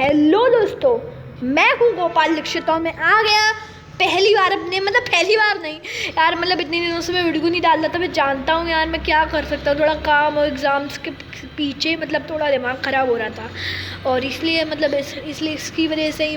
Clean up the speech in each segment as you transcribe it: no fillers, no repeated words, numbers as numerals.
Hello दोस्तों, मैं हूँ गोपाल दीक्षित और मैं आ गया पहली बार पहली बार नहीं यार, इतने दिनों से मैं वीडियो नहीं डाल रहा था। मैं जानता हूँ यार मैं क्या कर सकता हूँ, थोड़ा काम और एग्ज़ाम्स के पीछे थोड़ा दिमाग ख़राब हो रहा था और इसलिए इसलिए इसकी वजह से ही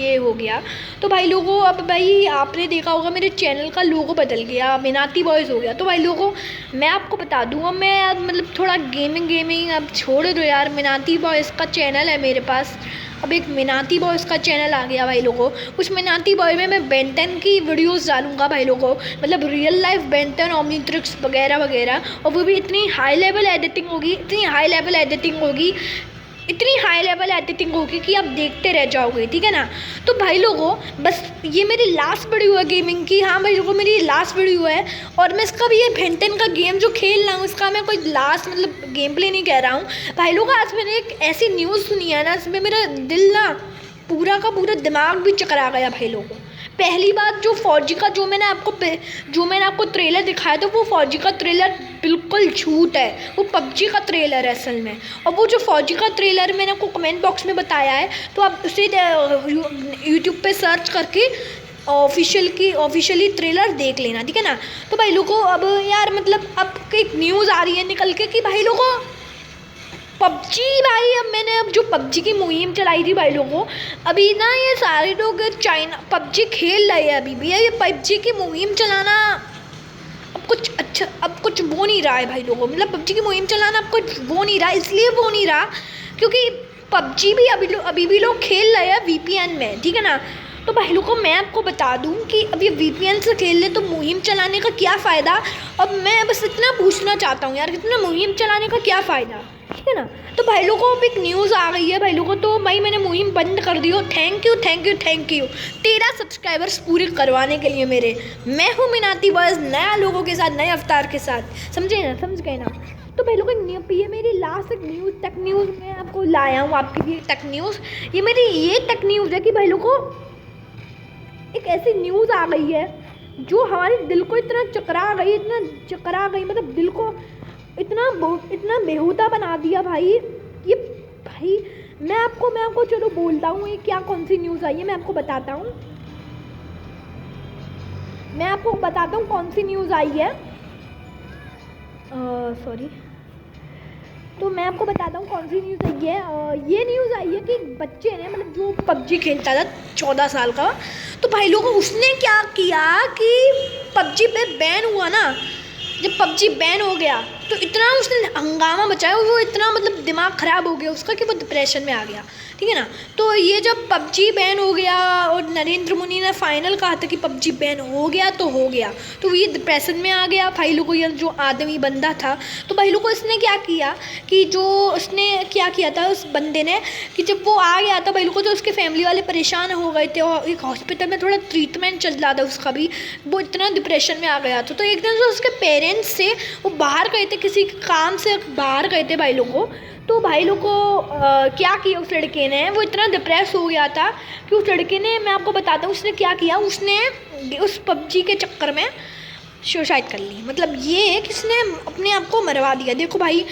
ये हो गया। तो भाई लोगों, अब भाई आपने देखा होगा मेरे चैनल का लोगो बदल गया, मिनाती बॉयज़ हो गया। तो भाई लोगों, मैं आपको बता दूँ, अब मैं यार थोड़ा गेमिंग अब छोड़ दो यार। मिनाती बॉयज़ का चैनल है मेरे पास, अब एक मिनाती बॉयज़ का चैनल आ गया भाई लोगों। उस मिनाती बॉय में मैं बेन 10 की वीडियोस डालूंगा भाई लोगों, रियल लाइफ बेन 10 ओमनिट्रिक्स वगैरह वगैरह, और वो भी इतनी हाई लेवल एडिटिंग होगी कि आप देखते रह जाओगे, ठीक है ना। तो भाई लोगों, बस ये मेरी लास्ट वीडियो है गेमिंग की। हाँ भाई लोगों, मेरी लास्ट वीडियो है और मैं इसका भी ये बेन 10 का गेम जो खेल रहा हूँ इसका मैं कोई लास्ट गेम प्ले नहीं कह रहा हूँ भाई लोगों। आज मैंने एक ऐसी न्यूज़ सुनी है ना, इसमें मेरा दिल ना पूरा का पूरा दिमाग भी चकरा गया भाई लोगों। पहली बात, जो फौजी का जो मैंने आपको ट्रेलर दिखाया था, वो फौजी का ट्रेलर बिल्कुल झूठ है, वो पबजी का ट्रेलर है असल में। और वो जो फौजी का ट्रेलर मैंने आपको कमेंट बॉक्स में बताया है, तो आप उसे यूट्यूब पे सर्च करके ऑफिशियली ट्रेलर देख लेना, ठीक है ना। तो भाई लोगों, अब यार अब एक न्यूज़ आ रही है निकल के कि भाई लोगों पबजी, भाई अब मैंने जो पबजी की मुहिम चलाई थी भाई लोगों, अभी ना ये सारे लोग चाइना पबजी खेल रहे हैं अभी भी। ये पबजी की मुहिम चलाना अब कुछ वो नहीं रहा है भाई लोगों। पबजी की मुहिम चलाना अब कुछ वो नहीं रहा, इसलिए वो नहीं रहा क्योंकि पबजी भी अभी भी लोग खेल रहे हैं वीपीएन में, ठीक है ना। तो भाई लोगों, मैं आपको बता दूं कि अब ये वीपीएन से खेल ले तो मुहिम चलाने का क्या फ़ायदा। अब मैं बस इतना पूछना चाहता हूँ यार, इतना मुहिम चलाने का क्या फ़ायदा, ठीक है ना। तो भाई लोगों, अब एक न्यूज़ आ गई है भाई लोगों, तो भाई मैंने मुहिम बंद कर दी हो। थैंक यू 13 सब्सक्राइबर्स पूरे करवाने के लिए मेरे। मैं हूँ मिनाती बॉयज़, नया लोगों के साथ, नए अवतार के साथ, समझ गए ना। तो भाई लोगों, ये मेरी लास्ट टेक न्यूज़ मैं आपको लाया हूँ आपके लिए टेक न्यूज़। ये मेरी टेक न्यूज़ है कि भाई लोगों एक ऐसी न्यूज़ आ गई है जो हमारे दिल को इतना चकरा गई, दिल को इतना बेहुदा बना दिया भाई। ये भाई मैं आपको चलो बोलता हूँ ये कौन सी न्यूज़ आई है। मैं आपको बताता हूँ कौन सी न्यूज़ आई है। तो मैं आपको बताता हूँ कौन सी न्यूज़ आई है। ये न्यूज़ आई है कि बच्चे ने जो पबजी खेलता था 14 साल का, तो भाई लोगों उसने क्या किया कि पबजी पे बैन हुआ ना, जब पबजी बैन हो गया तो इतना उसने हंगामा मचाया, वो इतना दिमाग ख़राब हो गया उसका कि वो डिप्रेशन में आ गया, ठीक है ना। तो ये जब पबजी बैन हो गया और नरेंद्र मोदी ने फाइनल कहा था कि पबजी बैन हो गया तो हो गया, तो ये डिप्रेशन में आ गया भाई लोगों। ये जो आदमी बंदा था, तो भाई लोगों इसने क्या किया कि उस बंदे ने कि जब वो आ गया था भाई लोगों, तो उसके फैमिली वाले परेशान हो गए थे और एक हॉस्पिटल में थोड़ा ट्रीटमेंट चल रहा था उसका भी, वो इतना डिप्रेशन में आ गया था। तो एक दिन से उसके पेरेंट्स से वो बाहर गए थे, किसी काम से बाहर गए थे भाई लोगों। तो भाई लोग को क्या किया उस लड़के ने, वो इतना डिप्रेस हो गया था कि उस लड़के ने, मैं आपको बताता हूँ उसने क्या किया, उसने उस पबजी के चक्कर में सुसाइड कर ली। ये है कि उसने अपने आप को मरवा दिया। देखो भाई,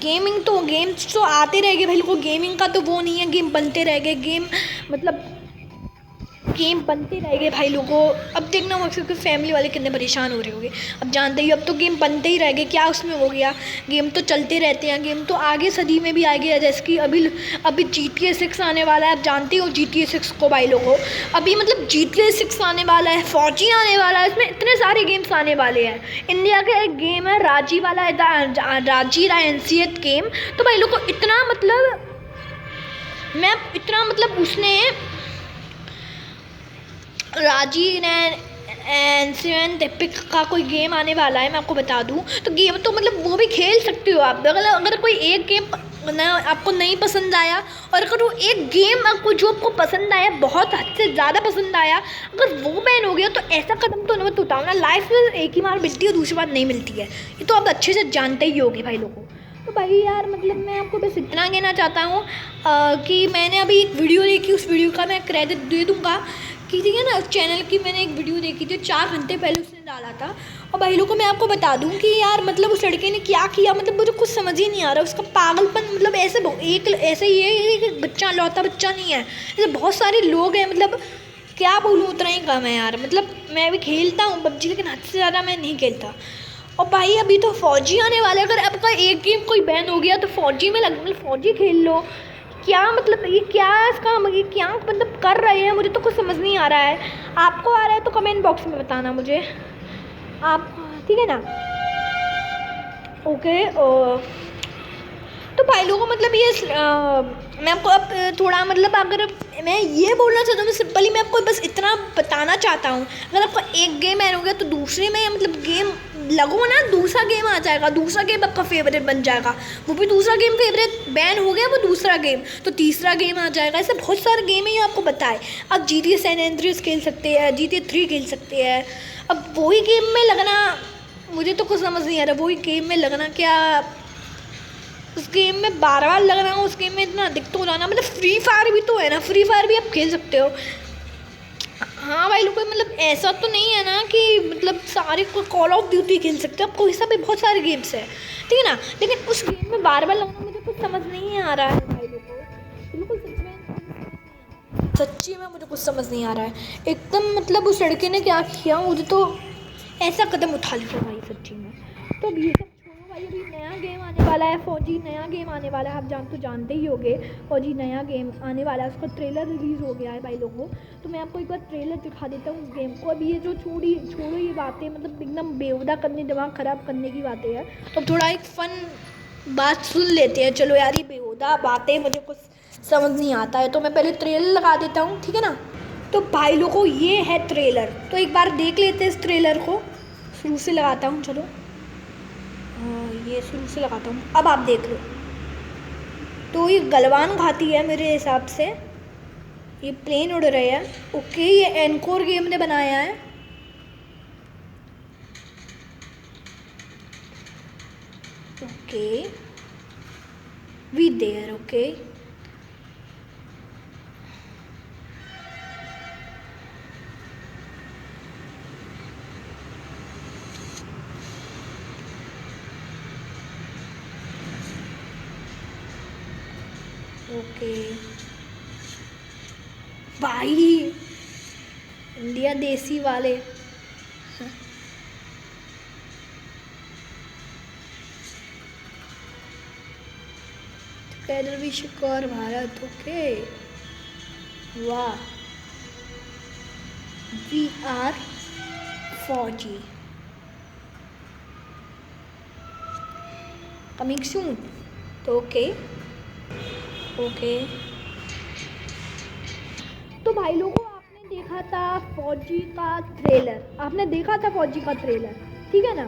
गेम्स तो आते रह गए भाई लोगों, गेमिंग का तो वो नहीं है, गेम बनते रह गए, गेम बनते रह गए भाई लोगों। अब देखना वो उसके फैमिली वाले कितने परेशान हो रहे होंगे। अब जानते ही, अब तो गेम बनते ही रह गए, क्या उसमें हो गया, गेम तो चलते रहते हैं, गेम तो आगे सदी में भी आएगी। जैसे कि अभी GTA 6 आने वाला है, आप जानते हो GTA 6 को भाई लोगों। अभी GTA 6 आने वाला है, फौजी आने वाला है, इसमें इतने सारे गेम्स आने वाले हैं। इंडिया का एक गेम है राजी वाला, राजी NCS गेम। तो भाई लोगों इतना उसने राजी ने एनसीएन एपिक का कोई गेम आने वाला है, मैं आपको बता दूं। तो गेम तो वो भी खेल सकते हो आप। अगर कोई एक गेम आपको नहीं पसंद आया, और अगर वो एक गेम जो आपको पसंद आया, बहुत हद से ज़्यादा पसंद आया, अगर वो बैन हो गया, तो ऐसा कदम तो मत उठाओ ना। लाइफ में एक ही बार मिलती है, दूसरी बार नहीं मिलती है, ये तो आप अच्छे से जानते ही होगे भाई लोगों। तो भाई यार मैं आपको बस इतना कहना चाहता हूँ कि मैंने अभी एक वीडियो देखी, उस वीडियो का मैं क्रेडिट दे दूँगा कि ठीक है ना। चैनल की मैंने एक वीडियो देखी थी 4 घंटे पहले, उसने डाला था। और भाई लोगों को मैं आपको बता दूं कि यार मतलब उस लड़के ने क्या किया, मतलब मुझे कुछ समझ ही नहीं आ रहा उसका पागलपन। मतलब ऐसे ये एक बच्चा लौता बच्चा नहीं है, ऐसे बहुत सारे लोग हैं। मतलब क्या बोलूँ, उतना ही कम है यार। मतलब मैं भी खेलता हूँ पबजी, लेकिन हद से ज़्यादा मैं नहीं खेलता। और भाई अभी तो फौजी आने वाला है, अगर आपका एक गेम कोई बैन हो गया तो फौजी में मतलब फौजी खेल लो। क्या मतलब ये क्या है इसका, ये क्या मतलब कर रहे हैं, मुझे तो कुछ समझ नहीं आ रहा है। आपको आ रहा है तो कमेंट बॉक्स में बताना मुझे आप, ठीक है ना। ओके। तो भाई लोगों मतलब मैं आपको अब थोड़ा मतलब अगर मैं ये बोलना चाहता हूँ, सिंपली मैं आपको बस इतना बताना चाहता हूँ, अगर आपका एक गेम ऐड हो गया तो दूसरे में मतलब गेम लगो ना, दूसरा गेम आ जाएगा, दूसरा गेम आपका फेवरेट बन जाएगा। वो भी दूसरा गेम फेवरेट बैन हो गया, वो दूसरा गेम तो तीसरा गेम आ जाएगा। ऐसे बहुत सारे गेम है ये आपको बताए। आप GTA सैन एंड्रियास खेल सकते हैं, GTA 3 खेल सकते हैं। अब वही गेम में लगना, मुझे तो कुछ समझ नहीं आ रहा, वही गेम में लगना क्या, उस गेम में बार बार लग रहा हूँ, उस गेम में इतना अधिक हो जाना। मतलब फ्री फायर भी तो है ना, फ्री फायर भी आप खेल सकते हो। हाँ भाई लोग, मतलब ऐसा तो नहीं है ना कि मतलब सारे को कॉल ऑफ ड्यूटी खेल सकते हो आप, कोई सा भी बहुत सारे गेम्स है, ठीक है ना। लेकिन उस गेम में बार बार लगना मुझे कुछ समझ नहीं आ रहा है भाई लोगों, बिल्कुल सच्ची में मुझे कुछ समझ नहीं आ रहा है एकदम। मतलब उस लड़के ने क्या किया, मुझे तो ऐसा कदम उठा लिया भाई सच्ची में। तो अब ये सब छोड़ो भाई, अभी नया गेम आने वाला है फौजी, नया गेम आने वाला है, आप जानते ही होंगे। फौजी नया गेम आने वाला है, उसका ट्रेलर रिलीज़ हो गया है भाई लोगों। तो मैं आपको एक बार ट्रेलर दिखा देता हूँ उस गेम को। अभी ये जो छोड़ो ये बातें, मतलब एकदम बेहुदा करने, दिमाग ख़राब करने की बातें हैं। तो थोड़ा एक फ़न बात सुन लेते हैं। चलो यार, ये बेहुदा बातें मुझे कुछ समझ नहीं आता है, तो मैं पहले ट्रेलर लगा देता हूँ, ठीक है ना। तो भाई लोगों ये है ट्रेलर, तो एक बार देख लेते हैं इस ट्रेलर को। शुरू से लगाता हूँ, चलो ये शुरू से लगाता हूँ, अब आप देख लो। तो ये गलवान उठाती है मेरे हिसाब से, ये प्लेन उड़ रहे हैं। ओके, ये एनकोर गेम ने बनाया है। Okay, we there. Okay, okay भाई, इंडिया देसी वाले। Together we secure Bharat. Okay, वाह, वी आर फौजी, कमिंग सून। तो ओके, ओके। तो भाई लोगों आपने देखा था फौजी का ट्रेलर, आपने देखा था फौजी का ट्रेलर, ठीक है ना।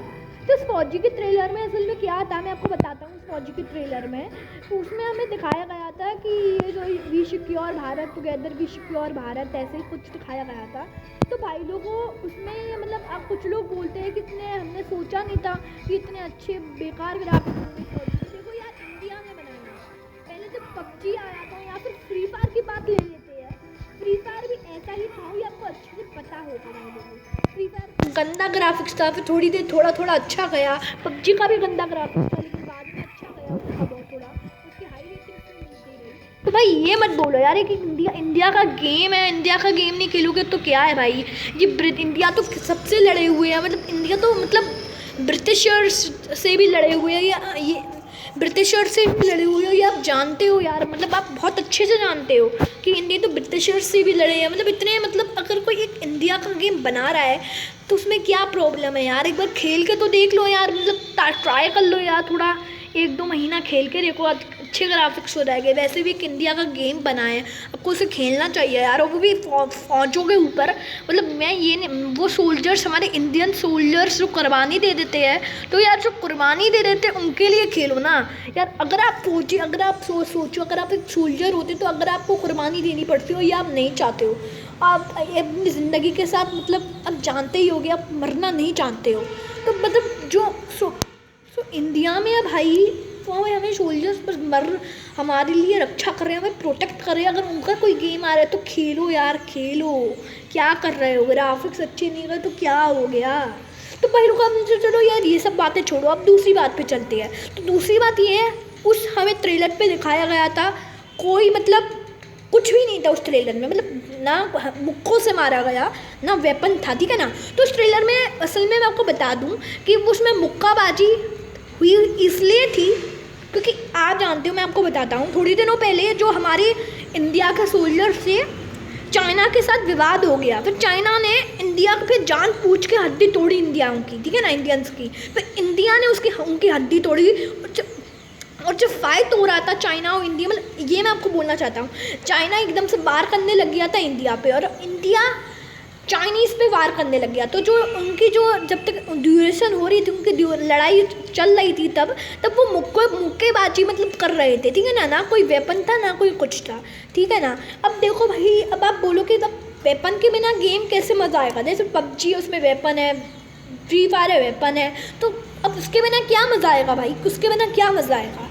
तो इस फौजी के ट्रेलर में असल में क्या था, मैं आपको बताता हूँ। उस फौजी के ट्रेलर में तो उसमें हमें दिखाया गया था कि ये जो we secure Bharat, together we secure Bharat, ऐसे ही कुछ दिखाया गया था। तो भाई लोगों उसमें मतलब आप कुछ लोग बोलते हैं कि इतने हमने सोचा नहीं था कि इतने अच्छे बेकार ग्राफिक्स होंगे फौजी के। देखो यार, इंडिया में बनाया है, पहले जब पबजी आया था या फिर फ्री फायर की बात ले लेते हैं, फ्री फायर भी ऐसा ही था, ये आपको अच्छे से पता होगा भाई लोगों। फ्री फायर गंदा ग्राफिक्स था, फिर थोड़ी देर थोड़ा अच्छा गया। पबजी का भी गंदा ग्राफिक्स था, लेकिन बाद में अच्छा गया उसका बहुत थोड़ा, उसकी हाई रेटिंग मिलती रही। तो भाई ये मत बोलो यार कि इंडिया का गेम है, इंडिया का गेम नहीं खेलोगे तो क्या है भाई। ये इंडिया तो सबसे लड़े हुए हैं, मतलब इंडिया तो मतलब ब्रिटिशर्स से भी लड़े हुए हैं, ये ब्रिटिशर्स से भी लड़े हुए हो, ये आप जानते हो यार। मतलब आप बहुत अच्छे से जानते हो कि इंडिया तो ब्रिटिशर्स से भी लड़े हैं। मतलब इतने, मतलब अगर कोई एक इंडिया का गेम बना रहा है तो उसमें क्या प्रॉब्लम है यार, एक बार खेल के तो देख लो यार। मतलब ट्राई कर लो यार, थोड़ा 1-2 महीना खेल के देखो, अच्छे ग्राफिक्स हो जाएंगे। वैसे भी एक इंडिया का गेम बना है, आपको उसे खेलना चाहिए यार। और वो भी फौजों के ऊपर, मतलब मैं ये नहीं, वो सोल्जर्स, हमारे इंडियन सोल्जर्स जो कुर्बानी दे देते हैं, तो यार जो कुर्बानी दे देते हैं उनके लिए खेलो ना यार। अगर आप फौजी, अगर आप सोचो, अगर आप एक सोल्जर होते तो अगर आपको कुर्बानी देनी पड़ती हो या आप नहीं चाहते हो, आप अपनी ज़िंदगी के साथ, मतलब आप जानते ही होगे आप मरना नहीं चाहते हो, तो मतलब जो इंडिया में है भाई, वो हमें सोल्जर्स पर हमारे लिए रक्षा कर रहे हैं, हमें प्रोटेक्ट कर रहे हैं। अगर उनका कोई गेम आ रहा है तो खेलो यार, खेलो। क्या कर रहे हो, ग्राफिक्स अच्छे नहीं गए तो क्या हो गया। तो भाई लोग अब चलो यार ये सब बातें छोड़ो, अब दूसरी बात पे चलते हैं। तो दूसरी बात ये है, उस हमें ट्रेलर पे दिखाया गया था कोई मतलब कुछ भी नहीं था उस ट्रेलर में, मतलब ना मुक्कों से मारा गया ना वेपन था, ठीक है ना। तो उस ट्रेलर में असल में मैं आपको बता दूं कि उसमें मुक्काबाजी हुई इसलिए थी क्योंकि आप जानते हो, मैं आपको बताता हूँ, थोड़ी दिनों पहले जो हमारे इंडिया के सोल्जर से चाइना के साथ विवाद हो गया, फिर चाइना ने इंडिया पे जान पूछ के हड्डी तोड़ी इंडिया की, ठीक है ना, इंडियंस की। फिर इंडिया ने उनकी हड्डी तोड़ी, और जब फाइट हो रहा था चाइना और इंडिया, मतलब ये मैं आपको बोलना चाहता हूँ, चाइना एकदम से वार करने लग गया था इंडिया पे, और इंडिया चाइनीज़ पे वार करने लग गया। तो जो उनकी जो जब तक ड्यूरेशन हो रही थी, उनकी लड़ाई चल रही थी, तब वो मुक्केबाजी मतलब कर रहे थे, ठीक है ना, ना कोई वेपन था ना कोई कुछ था, ठीक है ना। अब देखो भाई, अब आप बोलो कि तब वेपन के बिना गेम कैसे मज़ा आएगा, जैसे पबजी है उसमें वेपन है, फ्री फायर है वेपन है, तो अब उसके बिना क्या मज़ा आएगा भाई, उसके बिना क्या मज़ा आएगा।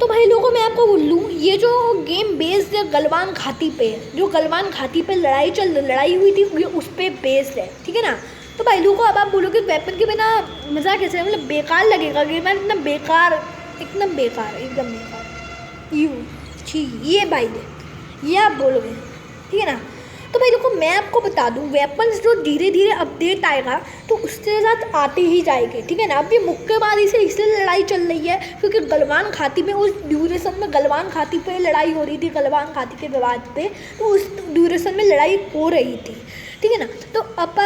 तो भाई लोगों मैं आपको बोलूँ, ये जो गेम बेस्ड है गलवान घाटी पे, जो गलवान घाटी पे लड़ाई हुई थी, ये उस पर बेस्ड है, ठीक है ना। तो भाई लोगों अब आप बोलोगे वेपन के बिना मज़ा कैसे, मतलब बेकार लगेगा गेम, एकदम बेकार, एकदम बेकार, एकदम बेकार, ये भाई ये आप बोलोगे, ठीक है ना। तो भाई देखो मैं आपको बता दूं, वेपन्स जो धीरे धीरे अपडेट आएगा तो उसके साथ आते ही जाएंगे, ठीक है ना। अब ये मुक्केबाजी से इसलिए लड़ाई चल रही है क्योंकि गलवान घाटी में उस ड्यूरेशन में गलवान घाटी पे लड़ाई हो रही थी, गलवान घाटी के विवाद पे, तो उस ड्यूरेशन में लड़ाई हो रही थी, ठीक है ना। तो अब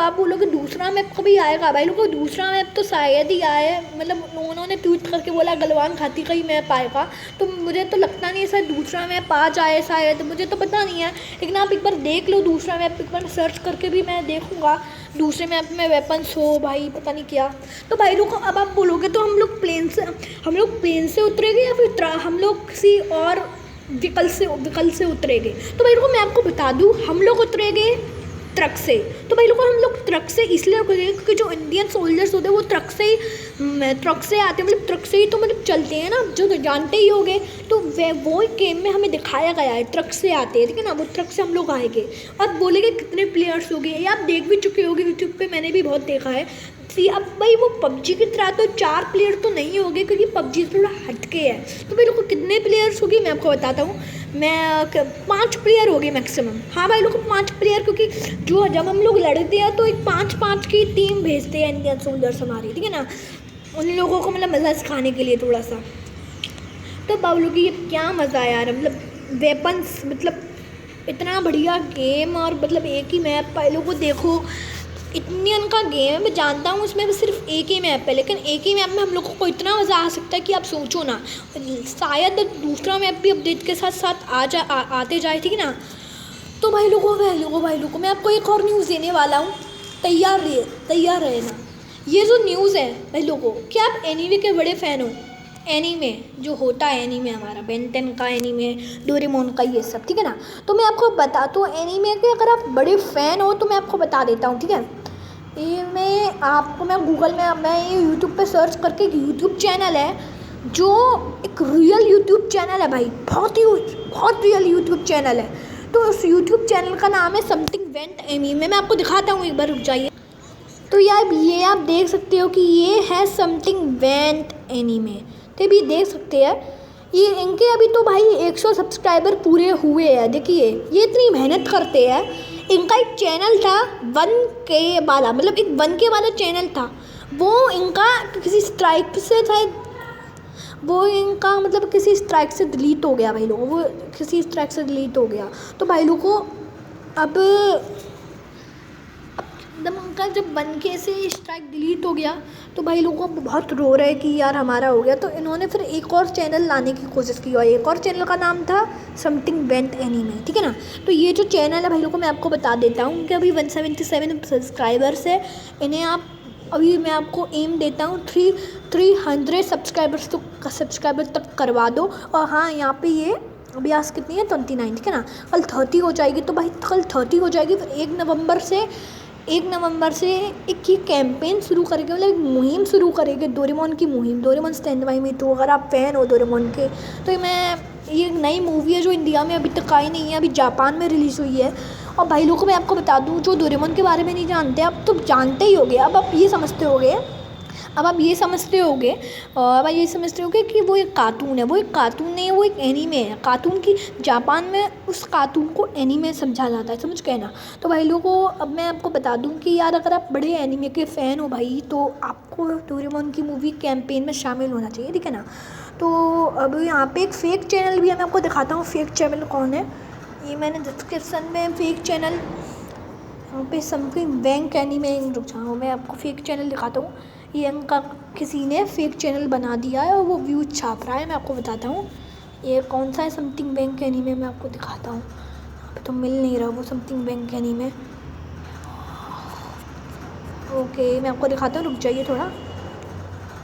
आप बोलोगे दूसरा मैप कभी आएगा, भाई लोगों दूसरा मैप तो शायद ही आए, मतलब उन्होंने ट्वीट करके बोला गलवान घाटी का ही मैप आएगा, तो मुझे तो लगता नहीं है शायद दूसरा मैप आ जाए, शायद, मुझे तो पता नहीं है, लेकिन आप एक बार देख लो दूसरा मैप, एक बार सर्च करके भी मैं देखूँगा दूसरे मैप में वेपन्स हो, भाई पता नहीं क्या। तो भाई लोग अब आप बोलोगे तो हम लोग प्लेन से उतरेंगे या फिर हम लोग किसी और विकल्प से उतरेंगे। तो भाई लोग मैं आपको बता दूँ, हम लोग उतरेंगे ट्रक से। तो भाई लोग हम लोग ट्रक से इसलिए करेंगे क्योंकि जो इंडियन सोल्जर्स होते हैं वो ट्रक से आते हैं, मतलब ट्रक से ही तो मतलब चलते हैं ना, जो जानते ही होंगे। तो वो गेम में हमें दिखाया गया है ट्रक से आते हैं, ठीक है ना, वो ट्रक से हम लोग आएंगे। अब बोलेंगे कितने प्लेयर्स हो गए, ये आप देख भी चुके होंगे यूट्यूब पे, मैंने भी बहुत देखा है। अब भाई वो पबजी की तरह तो 4 प्लेयर तो नहीं होंगे क्योंकि पबजी थोड़ा हटके है। तो भाई लोग कितने प्लेयर्स होगी मैं आपको बताता हूँ, मैं 5 प्लेयर हो गए मैक्सिमम। हाँ भाई लोग 5 प्लेयर, क्योंकि जो जब हम लोग लड़ते हैं तो एक 5-5 की टीम भेजते हैं इंडियन सोल्जर्स हमारी, ठीक है ना, उन लोगों को मतलब मज़ा सिखाने के लिए थोड़ा सा। तो भाई लोग ये क्या मज़ा है यार, मतलब वेपन्स, मतलब इतना बढ़िया गेम, और मतलब एक ही मैप, भाई लोगों को देखो इतनी उनका गेम है, मैं जानता हूँ उसमें सिर्फ एक ही मैप है, लेकिन एक ही मैप में हम लोगों को इतना मज़ा आ सकता है कि आप सोचो ना, शायद दूसरा मैप भी अपडेट के साथ साथ आते जाए, ठीक है ना। तो भाई लोगों मैं आपको एक और न्यूज़ देने वाला हूँ, तैयार रहे ना। ये जो न्यूज़ है भाई लोगों, क्या आप एनीमे के बड़े फ़ैन हो, एनीमे जो होता है, एनीमे हमारा बेन 10 का एनीमे, डोरेमोन का, ये सब, ठीक है ना। तो मैं आपको बताता हूँ एनीमे के, अगर आप बड़े फ़ैन हो तो मैं आपको बता देता हूँ, ठीक है। ये मैं गूगल में, मैं ये यूट्यूब पे सर्च करके, एक यूट्यूब चैनल है जो एक रियल यूट्यूब चैनल है भाई, बहुत रियल यूट्यूब चैनल है। तो उस यूट्यूब चैनल का नाम है समथिंग वेंट एनीमे, मैं आपको दिखाता हूँ, एक बार रुक जाइए। तो यार ये आप देख सकते हो कि ये है समथिंग वेंट एनीमे, तो भी देख सकते हैं ये इनके अभी तो भाई 100 सब्सक्राइबर पूरे हुए हैं। देखिए ये इतनी मेहनत करते हैं, इनका एक चैनल था 1K वाला, मतलब एक 1K वाला चैनल था, वो इनका किसी स्ट्राइक से था, वो इनका मतलब किसी स्ट्राइक से डिलीट हो गया भाई लोगों, वो किसी स्ट्राइक से डिलीट हो गया। तो भाई लोगों अब एकदम उनका जब 1K से स्ट्राइक डिलीट हो गया तो भाई लोगों को बहुत रो रहे कि यार हमारा हो गया। तो इन्होंने फिर एक और चैनल लाने की कोशिश की, और एक और चैनल का नाम था समथिंग वेंट एनीमे, ठीक है ना। तो ये जो चैनल है भाई लोगों मैं आपको बता देता हूँ कि अभी 177 सब्सक्राइबर्स है, इन्हें आप अभी मैं आपको एम देता हूँ 300 सब्सक्राइबर तक करवा दो। और हाँ यहाँ पे ये अभी आज कितनी है 29, ठीक है ना, कल 30 हो जाएगी। तो भाई कल 30 हो जाएगी, फिर 1 नवंबर से एक ये कैंपेन शुरू करेंगे, मतलब एक मुहिम शुरू करेंगे, डोरेमोन की मुहिम, डोरेमोन स्टैंड बाय मी। तो अगर आप फ़ैन हो डोरेमोन के तो ये नई मूवी है जो इंडिया में अभी तक आई नहीं है, अभी जापान में रिलीज़ हुई है, और भाई लोगों को मैं आपको बता दूँ, जो डोरेमोन के बारे में नहीं जानते अब तो जानते ही होगे। अब आप ये समझते होगे कि वो एक कार्टून है, वो एक कार्टून नहीं है, वो एक एनीमे है। कार्टून की जापान में उस कार्टून को एनीमे समझा जाता है, समझ गए ना। तो भाई लोगों अब मैं आपको बता दूं कि यार अगर आप बड़े एनीमे के फ़ैन हो भाई, तो आपको डोरेमोन की मूवी कैंपेन में शामिल होना चाहिए, ठीक है ना। तो अब यहाँ पे एक फ़ेक चैनल भी है, मैं आपको दिखाता हूँ फ़ेक चैनल कौन है। ये मैंने डिस्क्रिप्शन में फ़ेक चैनल यहाँ पे समथिंग बैंक एनीमे, रुक जाओ मैं आपको फ़ेक चैनल दिखाता हूँ। ये इनका किसी ने फ़ेक चैनल बना दिया है और वो व्यूज़ छाप रहा है। मैं आपको बताता हूँ ये कौन सा है समथिंग बैंक एनीमे, मैं आपको दिखाता हूँ। यहाँ पे तो मिल नहीं रहा वो समथिंग बैंक एनीमे। ओके मैं आपको दिखाता हूँ, रुक जाइए थोड़ा,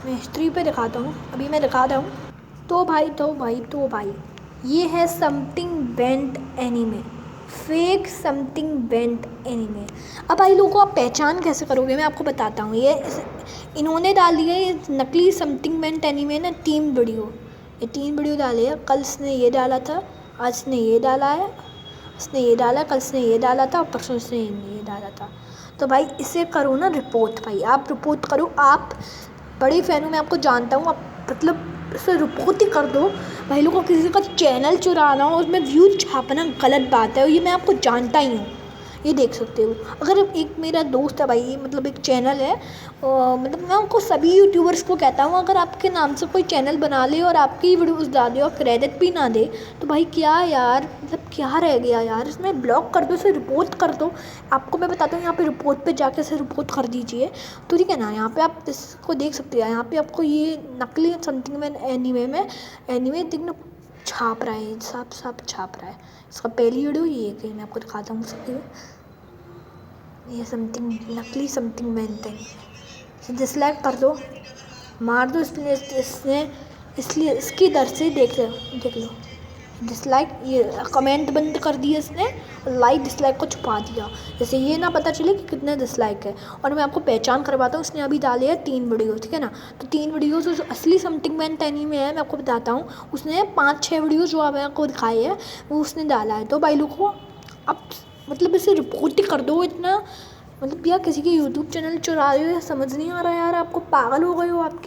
मैं हिस्ट्री पे दिखाता हूँ, अभी मैं दिखाता हूँ। तो भाई ये है something bent anime, fake something bent anime. अब भाई लोगों को आप पहचान कैसे करोगे, मैं आपको बताता हूँ। ये इन्होंने डाली है ये नकली समथिंग बेंट एनीमे ने 3 वीडियो, ये 3 वीडियो डाले हैं। कल इसने ये डाला था, आज इसने ये डाला है, इसने ये डाला, कल इसने ये डाला था और परसों इसने ये डाला था। तो भाई इसे करो ना रिपोर्ट, भाई आप रिपोर्ट करो, आप बड़े फ़ैन हो, मैं आपको जानता हूँ। आप मतलब इसे रिपोर्ट ही कर दो। भाई लोगों को किसी का चैनल चुराना और उसमें व्यूज छापना गलत बात है, और ये मैं आपको जानता ही हूँ, ये देख सकते हो। अगर एक मेरा दोस्त है भाई, मतलब एक चैनल है, मतलब मैं उनको सभी यूट्यूबर्स को कहता हूँ, अगर आपके नाम से कोई चैनल बना ले और आपकी वीडियोस डाले और क्रेडिट भी ना दे, तो भाई क्या यार, मतलब क्या रह गया यार, इसमें ब्लॉक कर दो, इसे रिपोर्ट कर दो। आपको मैं बताता हूँ, यहाँ पे रिपोर्ट पे जाके इसे रिपोर्ट कर दीजिए, तो ठीक है ना। यहाँ पे आप इसको देख सकते हैं, यहाँ पे आपको ये नकली समथिंग में एनीमे दिखना छाप रहा है, साफ छाप रहा है। इसका पहली वीडियो ये कहीं मैं आपको दिखाता हूँ सकती हूँ, ये समथिंग नकली समथिंग मेंट है। इसे डिसलाइक कर दो, मार दो, इसलिए इसकी दर से देख लो डिसलाइक, ये कमेंट बंद कर दिया इसने, लाइक डिसलाइक को छुपा दिया, जैसे ये ना पता चले कि कितने डिसलाइक है। और मैं आपको पहचान करवाता हूँ, इसने अभी डाले है 3 वीडियो, ठीक है ना। तो 3 वीडियो जो असली समथिंग मेंट एनीमे है, मैं आपको बताता हूँ, उसने 5-6 वीडियो जो मैं आपको दिखाई है वो उसने डाला है। तो भाई लोगों को अब मतलब इसे रिपोर्ट ही कर दो। इतना मतलब यार किसी के यूट्यूब चैनल चुरा रहे हो, या समझ नहीं आ रहा यार, आपको पागल हो गए हो आप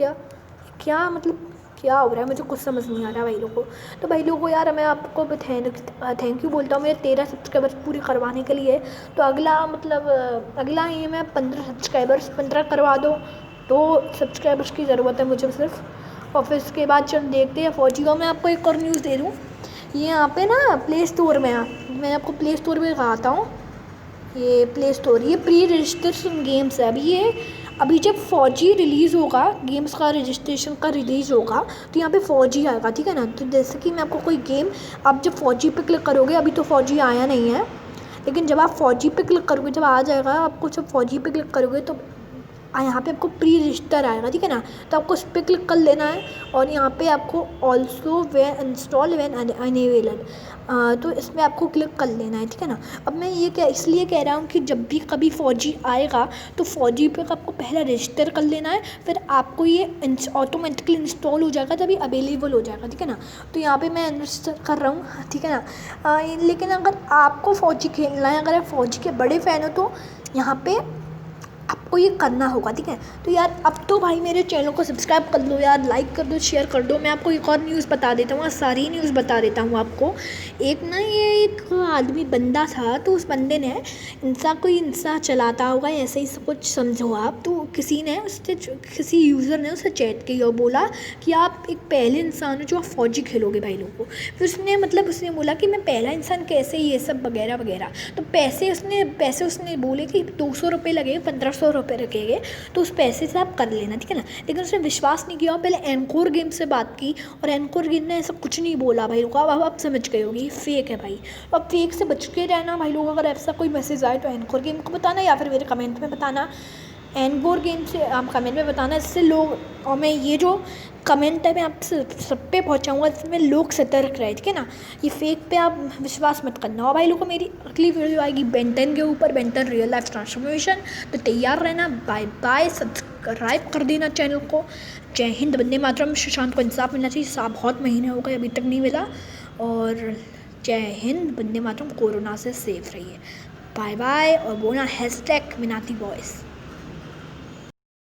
क्या मतलब क्या हो रहा है, मुझे कुछ समझ नहीं आ रहा भाई लोगों को। तो भाई लोगों यार मैं आपको थैंक यू बोलता हूँ, मेरे 13 सब्सक्राइबर्स पूरे करवाने के लिए। तो अगला ये मैं 15 करवा दो, 2 सब्सक्राइबर्स की ज़रूरत है मुझे सिर्फ। और फिर उसके बाद चल देखते हैं फौजी को। मैं आपको एक और न्यूज़ दे दूँ, ये यहाँ पे ना प्ले स्टोर में, मैं आपको प्ले स्टोर में दिखाता हूँ। ये प्ले स्टोर, ये प्री रजिस्ट्रेशन गेम्स है। अभी जब फौजी रिलीज़ होगा, गेम्स का रजिस्ट्रेशन का रिलीज़ होगा, तो यहाँ पे फौजी आएगा, ठीक है ना। तो जैसे कि मैं आपको कोई गेम, आप जब फौजी पे क्लिक करोगे, अभी तो फौजी आया नहीं है, लेकिन जब आप फौजी पे क्लिक करोगे, जब आ जाएगा आपको, जब फौजी पे क्लिक करोगे तो यहाँ पे आपको प्री रजिस्टर आएगा, ठीक है ना। तो आपको उस पर क्लिक कर लेना है, और यहाँ पे आपको also way install when enabled, तो इसमें आपको क्लिक कर लेना है, ठीक है ना। अब मैं ये इसलिए कह रहा हूँ कि जब भी कभी फौजी आएगा तो फौजी पे आपको पहले रजिस्टर कर लेना है, फिर आपको ये ऑटोमेटिकली इंस्टॉल हो जाएगा, तभी अवेलेबल हो जाएगा, ठीक है ना। तो यहाँ पे मैं रजिस्टर कर रहा हूँ, ठीक है ना। लेकिन अगर आपको फौजी खेलना है, अगर आप फौजी के बड़े फ़ैन हो, तो यहाँ पे आपको ये करना होगा, ठीक है। तो यार अब तो भाई मेरे चैनल को सब्सक्राइब कर दो यार, लाइक कर दो, शेयर कर दो। मैं आपको एक और न्यूज़ बता देता हूँ, सारी न्यूज़ बता देता हूँ आपको। एक ना ये एक आदमी बंदा था, तो उस बंदे ने इंस्टा चलाता होगा, ऐसे ही सब कुछ समझो आप। तो किसी यूज़र ने उसे चैट किया और बोला कि आप एक पहले इंसान हो जो आप फौजी खेलोगे भाई लोगों को। फिर उसने बोला कि मैं पहला इंसान कैसे, ये सब वगैरह वगैरह। तो पैसे उसने बोले कि 200 रुपये लगेंगे, 1500 रुपये रखेंगे, तो उस पैसे से आप कर लेना, ठीक है ना। लेकिन उसने विश्वास नहीं किया, और पहले एनकोर गेम से बात की, और एनकोर गेम ने ऐसा कुछ नहीं बोला भाई लोग। अब आप समझ गए होगी ये फेक है भाई। अब फेक से बच के रहना भाई लोग। अगर ऐसा कोई मैसेज आए तो एनकोर गेम को बताना, या फिर मेरे कमेंट में बताना। एनकोर गेम से आप कमेंट में बताना, इससे लोग, और मैं ये जो कमेंट है मैं आप सब पे पहुँचाऊँगा, जिसमें लोग सतर्क रहे, ठीक है ना। ये फेक पे आप विश्वास मत करना। और भाई लोगों को मेरी अगली वीडियो आएगी बेन 10 के ऊपर, बेन 10 रियल लाइफ ट्रांसफॉर्मेशन। तो तैयार रहना। बाय बाय, सब्सक्राइब कर देना चैनल को। जय हिंद, वंदे मातरम। सुशांत को इंसाफ मिलना चाहिए, बहुत महीने हो गए अभी तक नहीं मिला। और जय हिंद, वंदे मातरम। कोरोना से सेफ रहिए। बाय बाय और बोलना हैशटैग मिनाती बॉयज़।